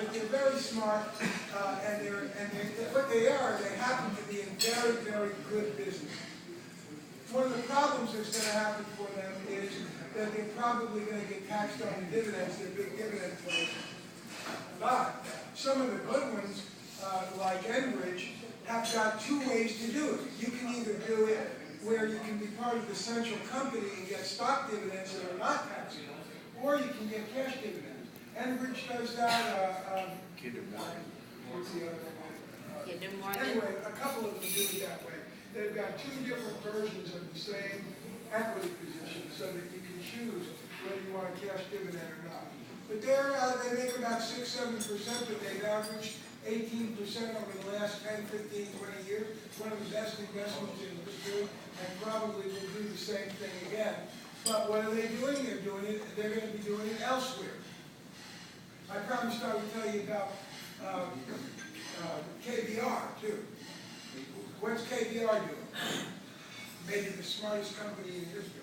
but they're very smart, and what they are, they happen to be in very, very good business. One of the problems that's going to happen for them is that they're probably going to get taxed on the dividends. They're big dividend players. But some of the good ones, like Enbridge, have got two ways to do it. You can either do it where you can be part of the central company and get stock dividends that are not taxable, or you can get cash dividends. Enbridge does that. What's the other one? Anyway, a couple of them do it that way. They've got two different versions of the same equity position, so that you can choose whether you want a cash dividend or not. But they make about 6–7%, but they've averaged 18% over the last 10, 15, 20 years. It's one of the best investments in history, and probably will do the same thing again. But what are they doing? They're going to be doing it elsewhere. I promised I would tell you about KBR, too. What's KBR doing? Maybe the smartest company in history.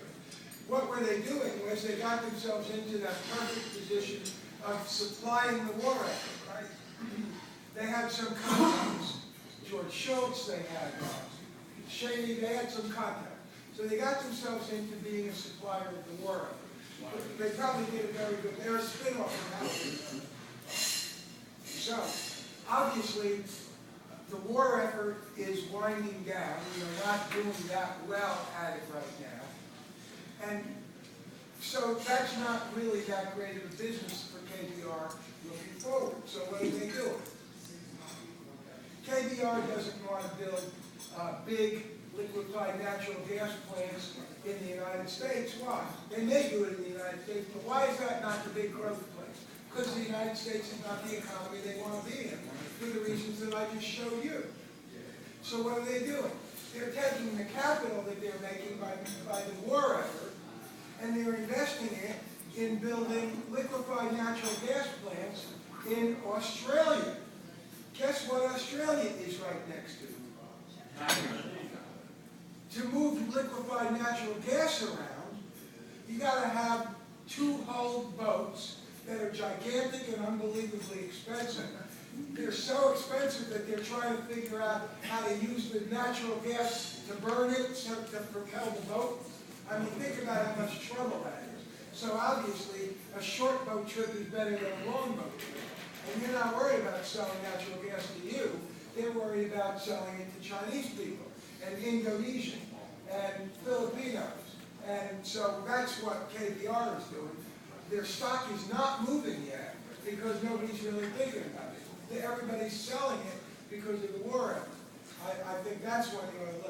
What were they doing was they got themselves into that perfect position of supplying the war effort, right? They had some contacts. George Shultz, they had Cheney, they had some contacts. So they got themselves into being a supplier of the war effort. They probably did a very good, they're a spin-off from Howard. So, obviously, the war effort is winding down. We are not doing that well at it right now. And so that's not really that great of a business for KBR looking forward. So what are they doing? KBR doesn't want to build big liquefied natural gas plants in the United States. Why? They may do it in the United States, but why is that not the big growth place? Because the United States is not the economy they want to be in, for the reasons that I just showed you. So what are they doing? They're taking the capital that they're making by the war effort, and they're investing it in building liquefied natural gas plants in Australia. Guess what Australia is right next to? To move liquefied natural gas around, you got to have two hulled boats that are gigantic and unbelievably expensive. They're so expensive that they're trying to figure out how to use the natural gas to burn it so to propel the boat. I mean, think about how much trouble that is. So obviously, a short boat trip is better than a long boat trip. And you're not worried about selling natural gas to you. They're worried about selling it to Chinese people and Indonesian and Filipinos. And so that's what KBR is doing. Their stock is not moving yet because nobody's really thinking about it. Everybody's selling it because of the war effort. I think that's what you ought to